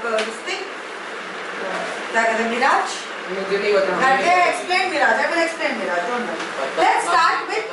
this thing. क्या कहते हैं Mirage? मुझे नहीं पता. That day I explained Mirage. I will explain Mirage. Don't worry. Let's start with.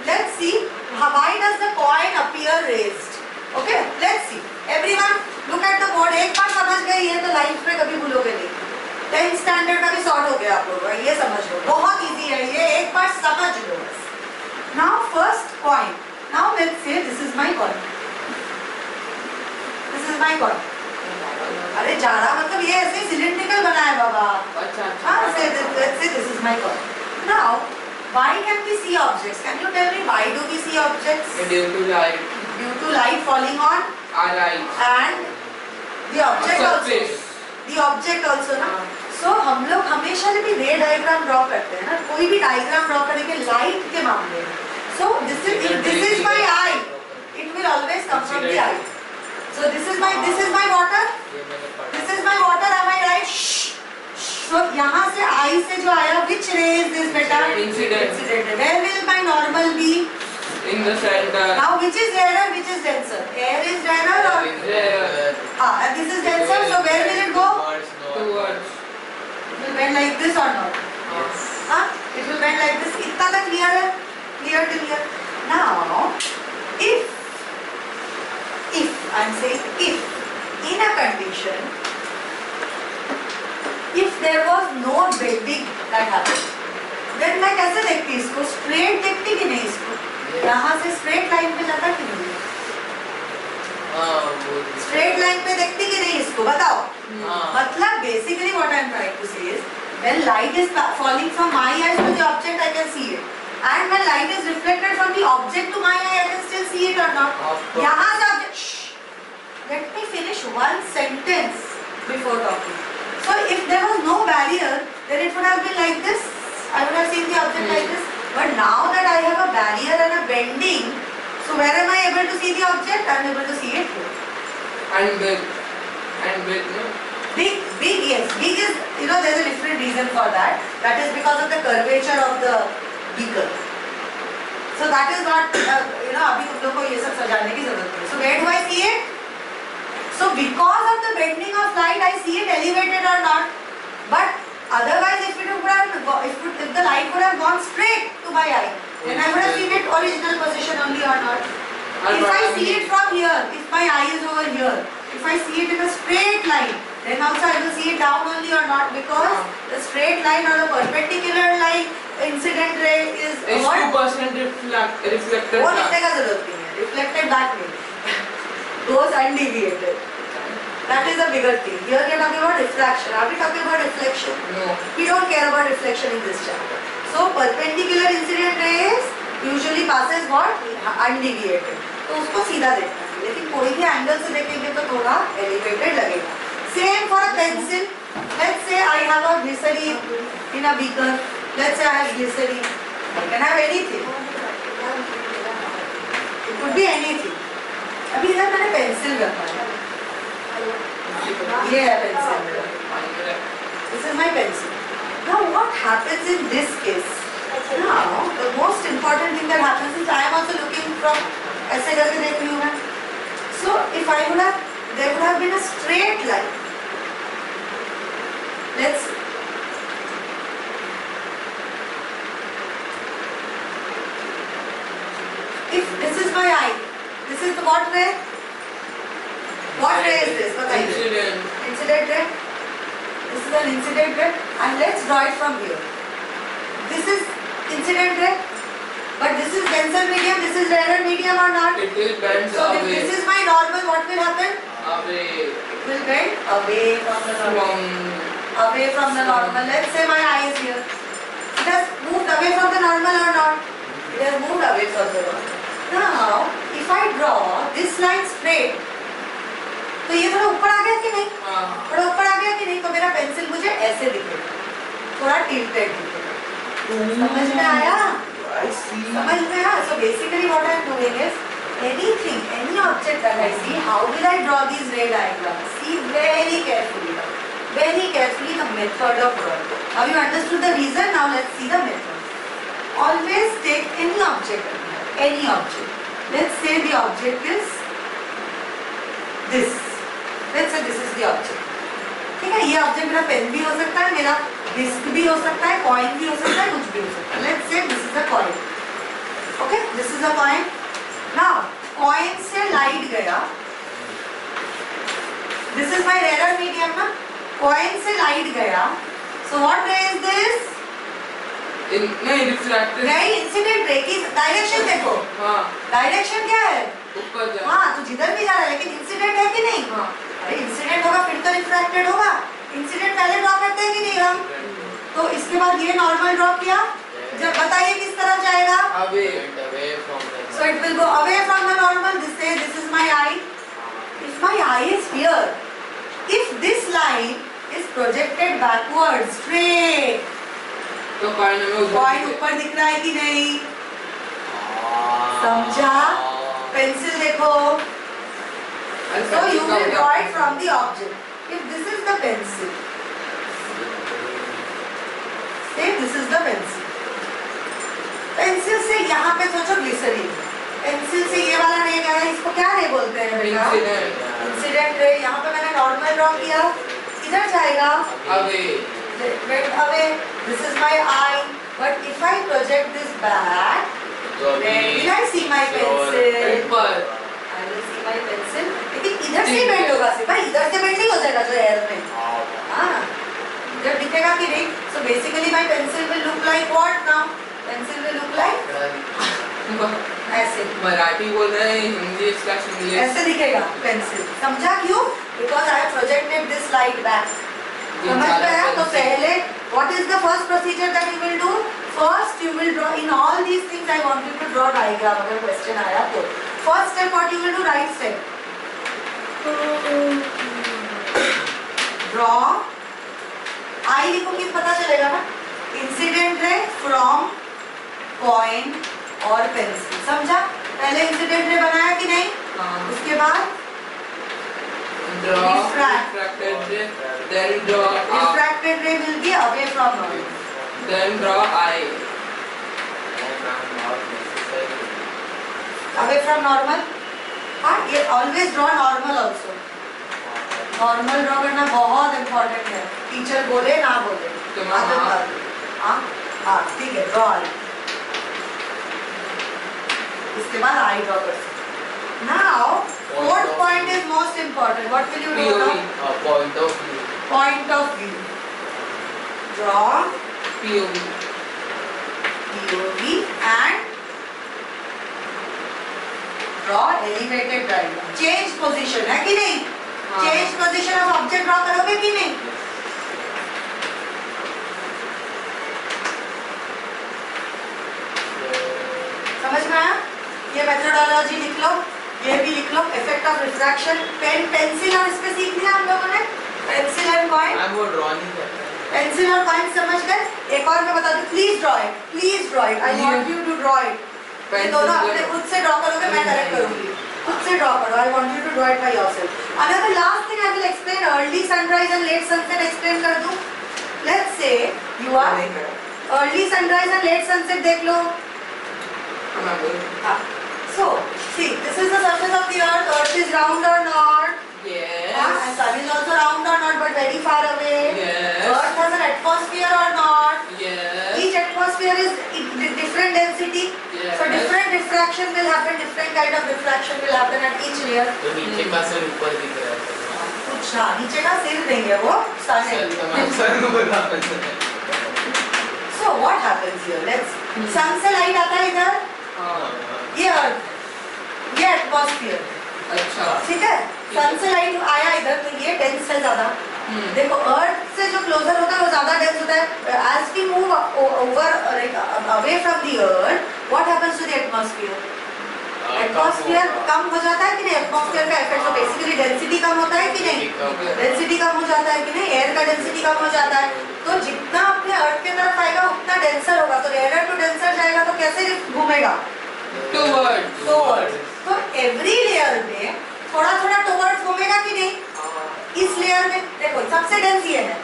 Let's see why does the coin appear raised. Okay? Let's see. Everyone look at the board. एक बार समझ गए ये तो life में कभी भूलोगे नहीं. 10th standard का भी सॉल्व हो गया आप लोगों का. ये समझ लो. बहुत इजी है ये. एक बार समझ लो बस. Now first coin. Now let's say this is my coin. This is my coin. अरे जाड़ा मतलब ये ऐसे सिलिंड्रिकल बना है बाबा. अच्छा. हाँ, let's say this is my coin. Now, why can we see objects? Can you tell me why do we see objects? Due to light. Due to light falling on Our eyes. and the object also. Surface. The object also ना. So हम लोग हमेशा जब भी रे diagram draw करते हैं ना, कोई भी डायग्राम ड्रॉ करेंगे लाइट के मामले में. So this is my eye. It will always come from the eye. So this is my water. This is my water. Am I right? So यहाँ से eye से जो आया, which ray is this beta? Incident. Where will my normal be? In the center. Now which is rarer, which is denser? Air is rarer or? And this is denser. So where will it go? Towards. It will bend like this or not? Yes. It will bend like this. इतना तक clear है? Clear till here. Now, if I'm saying if in a condition, if there was no bending that happened, then मैं कैसे देखती इसको? Straight देखती कि नहीं इसको? यहाँ से straight line पे जाता कि नहीं? Straight line पे देखती कि नहीं इसको? बताओ. मतलब basically what I'm trying to say is, when light is falling from my eyes to the object, I can see it. And when light is reflected from the object to my eye, I can still see it or not? यहाँ से object. Let me finish one sentence before talking. So if there was no barrier, then it would have been like this. I would have seen the object like this. But now that I have a barrier and a bending, so where am I able to see the object? I am able to see it here. And big. No? Big, yes. Big is, there's a different reason for that. That is because of the curvature of the beaker. So that is not, अभी तुम लोग को ये सब सजाने की जरूरत नहीं. So where do I see it? So because of the bending of light, I see it elevated or not. But otherwise, if the light would have gone straight to my eye, then I would have seen it original position only or not. If I see it from here, if my eye is over here, if I see it in a straight line, then also I will see it down only or not, because the straight line or the perpendicular line incident ray is 2% reflected. वो लिखने का जरूरत नहीं है. Reflected back नहीं. Goes undeviated. That is a bigger thing. Here we are talking about refraction. Are we talking about reflection? No. We don't care about reflection in this chapter. So perpendicular incident rays usually passes what? Undeviated. तो उसको सीधा देखना है. लेकिन कोई भी angle से देखेंगे तो थोड़ा elevated लगेगा. Same for a pencil. Let's say I have a glycerine in a beaker. Let's say I have glycerine. I can have anything. It could be anything. अभी इधर मैंने पेंसिल रखा है. ये है pencil. This is my pencil. Now what happens in this case? Now the most important thing that happens is I am also looking from ऐसे करके देख रही हूँ मैं. So if I would have, there would have been a straight line. Let's see. If this is my eye, this is the what ray? What ray is this? Incident ray. This is an incident ray, and let's draw it from here. This is incident ray, but this is denser medium. This is rarer medium or not? It will bend so away. if this is my normal, what will happen? Away. It will bend away from the normal. Away from the normal. Let's say my eye is here. It has moved away from the normal or not? It has moved away from the normal. Now, if I draw this line straight, तो ये थोड़ा ऊपर आ गया कि नहीं? थोड़ा ऊपर आ गया कि नहीं? तो मेरा पेंसिल मुझे ऐसे दिखेगा, थोड़ा tilted दिखेगा. समझ में आया? समझ में आया? So basically what I am doing is anything, any object that I see, how will I draw these ray diagrams? See very carefully the method of drawing. Now you understood the reason. Now let's see the method. Always take any object. Any object. Let's say the object is this. Let's say this is the object, ठीक है, ये object मेरा pen भी हो सकता है, मेरा disc भी हो सकता है, कॉइन भी हो सकता है, कुछ भी हो सकता है। Let's say this is a coin, okay, this is a coin. Now coin से लाइट गया, this is my rare medium ना, कॉइन से लाइट गया, so what ray is this? नहीं रिफ्लेक्टेड नहीं, इंसिडेंट रे की डायरेक्शन देखो, हाँ डायरेक्शन क्या है? ऊपर जा हाँ, तो जिधर भी जा रहा है, लेकिन इंसिडेंट है कि नहीं? हाँ अरे इंसिडेंट होगा फिर तो रिफ्रैक्टेड होगा। इंसिडेंट पहले ड्रॉ करते हैं कि नहीं हम? तो इसके बाद ये नॉर्मल ड्रॉ किया, जब बताइए किस तरफ जाएगा? Away So it will go away from the normal. This is my eye. If my eye is here, if this line is projected backward straight, तो कॉइन में कॉइन ऊपर दिख रहा है कि नहीं? समझा? पेंसिल देखो. So you will draw it from the object. If this is the pencil, say this is the pencil. Pencil से यहाँ पे सोचो ग्लिसरीन, पेंसिल से ये वाला रे गया, इसको क्या रे बोलते हैं बेटा? Incident ray. यहाँ पे मैंने नॉर्मल ड्रॉ किया, इधर जाएगा away, away, this is my I, but if I project this back, then will I see my pencil? ऊपर I will see my pencil. लेकिन इधर से बेंड होगा सिर्फ, भाई इधर से बेंड नहीं हो जाएगा जो एयर में, हाँ, इधर दिखेगा कि नहीं? So basically my pencil will look like what now? Pencil will look like ऐसे। मराठी बोल रहे हैं, हिंदी स्लैश इंग्लिश ऐसे दिखेगा पेंसिल, समझा क्यों? Because I have projected this light back. समझ में आया? तो पहले what is the first procedure that you will do? First you will draw in all these things. I want you to draw diagram. अगर question आया तो first step what you will do? Right step. Draw. I लिखो कि पता चलेगा ना? Incident ray from coin और pencil, समझा? पहले इंसिडेंट रे बनाया कि नहीं? उसके बाद refracted ray, then draw refracted ray will be away from normal, then draw eye, away from normal. हाँ, ये always draw normal also. Normal draw करना बहुत इम्पोर्टेंट है, टीचर बोले ना बोले, हाँ हाँ ठीक है, ड्रॉ आई, इसके बाद आई ड्रॉ कर सकते। Now fourth point is most important, what will you do now? Point of view, point of view, draw POV, POV and draw elevated diagram. Change position है कि नहीं? Change position of object draw करोगे कि नहीं? समझ में आया? ये मेथोडोलॉजी लिख लो, ये भी लिख लो, effect of refraction, pen pencil और इस पे सीख लिया हम लोगों ने, पेंसिल एंड कॉइन। वो ड्रॉ नहीं करता, पेंसिल और कॉइन समझ गए? एक और मैं बता दूं, please draw it, please draw it, I want you to draw it. ये दोनों अपने खुद से ड्रॉ करोगे, मैं करेक्ट करूंगी, खुद से ड्रॉ करो, I want you to draw it by yourself. Another last thing I will explain, early sunrise and late sunset explain कर दूं। Let's say you are early sunrise and late sunset देख लो। So, see, this is the surface of the earth. Earth is round or not? yes, And sun is also round or not, but very far away. yes, Earth has an atmosphere or not? yes, Each atmosphere is different density. yes, So different diffraction will happen, different kind of diffraction will happen at each layer. तो नीचे का सिर ऊपर दिख रहा है, कुछ हाँ, नीचे का सिर देंगे वो sun है। So what happens here? Let's sun से light आता है इधर, ये अर्थ, ये एटमॉस्फेयर, अच्छा, ठीक है? सन से लाइट आया इधर तो ये डेंस है ज्यादा। देखो अर्थ से जो क्लोजर होता है वो ज्यादा डेंस होता है। As we move over away from the earth, what happens to the atmosphere? Atmosphere कम हो जाता है कि नहीं? एटमॉस्फेयर का इफेक्ट, तो बेसिकली डेंसिटी कम होता है कि नहीं? डेंसिटी कम हो जाता है कि नहीं? एयर का डेंसिटी कम हो जाता है, तो जितना अपने अर्थ के तरफ आएगा उतना डेंसर होगा, तो रेयर टू डेंसर जाएगा तो कैसे घूमेगा? टुवर्ड्स। तो एवरी लेयर में थोड़ा थोड़ा टुवर्ड्स घूमेगा कि नहीं? इस लेयर में देखो सबसे डेंस ये है,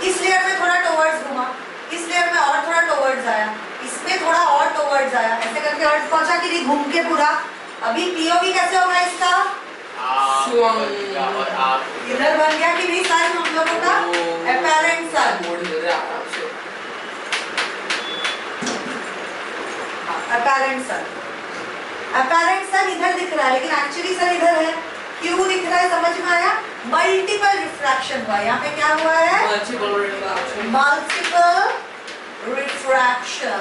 इस लेयर में थोड़ा टुवर्ड्स घूमा, इस लेयर में और थोड़ा टुवर्ड्स आया, इसमें थोड़ा और टुवर्ड्स आया, ऐसे करके अर्थ पहुंचा कि नहीं घूम के पूरा। अभी पीओवी कैसे होगा इसका? आप स्वंग। बन गया और आप इधर बन गया कि नहीं सन हम लोगों का? apparent sun, बोर्ड इधर है, आप से apparent sun, apparent sun इधर दिख रहा है लेकिन एक्चुअली सन इधर है। क्यों दिख रहा है समझ में आया? मल्टीपल रिफ्रैक्शन हुआ। यहाँ पे क्या हुआ है? Multiple refraction. Multiple refraction.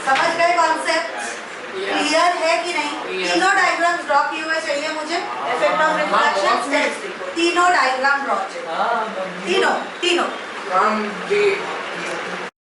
समझ गए कॉन्सेप्ट? क्लियर है कि नहीं? Yes. तीनों डायग्राम्स ड्रॉ किए हुए चाहिए मुझे। इफेक्ट ऑफ रिफ्रैक्शन, तीनों डायग्राम ड्रॉ चाहिए। तीनों तीनों हम भी